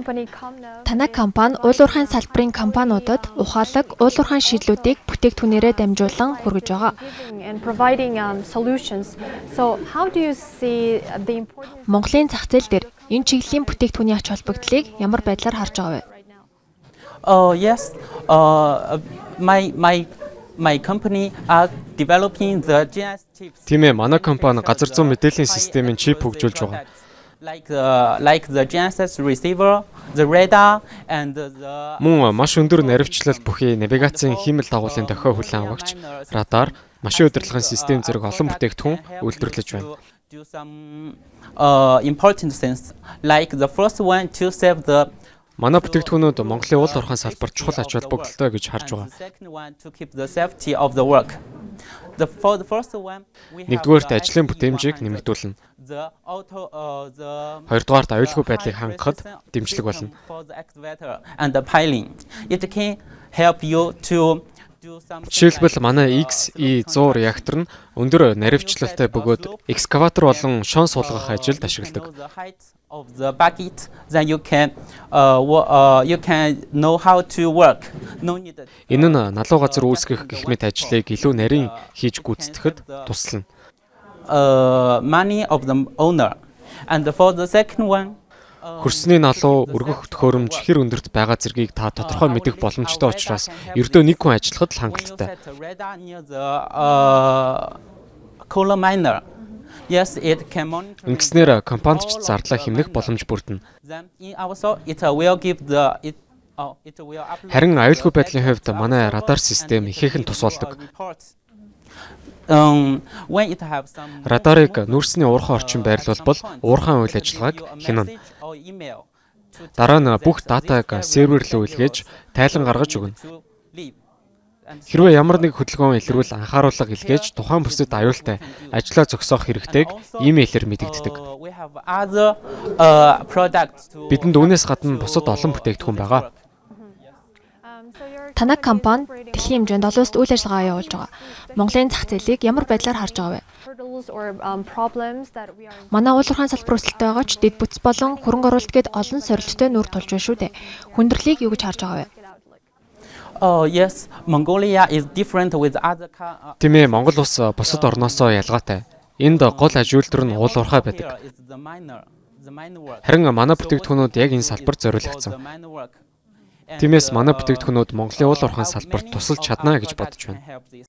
Танай компани уул уурхайн салбарын компаниудад ухаалаг уул уурхайн шийдлүүдийг бүтээгдэхүүнээрээ дамжуулан хүргэж байгаа. Монголын зах зээл дээр энэ чиглэлийн бүтээгдэхүүний ач холбогдлыг ямар байдлаар харж байгаа вэ? Yes. My company are developing the GIS chips. Тийм ээ, манай компани газар зүүн мэдээллийн системийн чип хөгжүүлж байгаа. Like the GNSS receiver, the radar and the Мөн маш өндөр наривчлал бүхий навигацийн хиймэл дагуулын дохио хүлээн авагч, радар, машин удирдлагын систем зэрэг олон бүтээгдэхүүн үйлдвэрлэж байна. do some important things. Like the first one to save the Манай бүтээгдэхүүнүүд Монголын уул уурхайн салбарт чухал ач холбогдолтой гэж харж байгаа. second one to keep the safety of the work. For the first one we have Нэгдүгээрт ажлын бүтээмжийг нэмэгдүүлнэ. the Хоёрдугаарт аюулгүй байдлыг хангахад дэмжлэг болно. for the excavator and the piling. It can help you to do some Жишээлбэл манай XE100 реактор нь өндөр наривчлалтай бөгөөд экскаватор болон шон суулгах ажилд ашигладаг. the height of the bucket, then you can know how to work. No need. Энэ нь налуу газар үүсгэх гэх мэт ажлыг илүү нарийн хийж гүйцэтгэхэд туслана. Money of the owner. And for the second one, Хөрсний налуу өргөх төхөөрөмж хэр өндөрт байгаа зэргийг та тодорхой мэдэх боломжтой учраас ердөө нэг хүн ажиллахад л хангалттай. set a radar near the coal miner. Yes, it can monitor. Ингэснээр компанид ч зардлаа хэмнэх боломж бүрдэнэ. Then in also it will give the it will upload. Харин аюулгүй байдлын хувьд манай радар систем ихээхэн тус болдог. Reports. When it have some Радарыг нүүрсний уурхай орчин байрлуулбал уурхайн үйл ажиллагааг хянана. or email Дараа нь бүх датаг сервер рүү илгээж тайлан гаргаж өгнө. to leave. Хэрвээ ямар нэг хөдөлгөөн илрүүл анхааруулга илгээж тухайн бүсэд аюултай ажлаа зогсоох хэрэгтэйг имэйлээр мэдэгддэг. We have other products to Бидэнд үүнээс гадна бусад олон бүтээгдэхүүн байгаа. Танай компани дэлхийн хэмжээнд олон улсад үйл ажиллагаа явуулж байгаа. Монголын зах зээлийг ямар байдлаар харж байгаа вэ? Манай уул уурхайн салбар өсөлттэй байгаа ч дэд бүтц болон хөрөнгө оруулалт гээд олон сорилттой нүүр тулж байна шүү дээ. Хүндрэлийг юу гэж харж байгаа вэ? Yes, Mongolia is different with other Тийм ээ, Монгол улс бусад орноосоо ялгаатай. Энд гол аж үйлдвэр нь уул уурхай байдаг. is the miner work. Харин манай бүтээгдэхүүнүүд яг энэ салбарт зориулагдсан. The miner work. Тиймээс манай бүтээгдэхүүнүүд Монголын уул уурхайн салбарт тусалж чадна гэж бодож байна. Help this.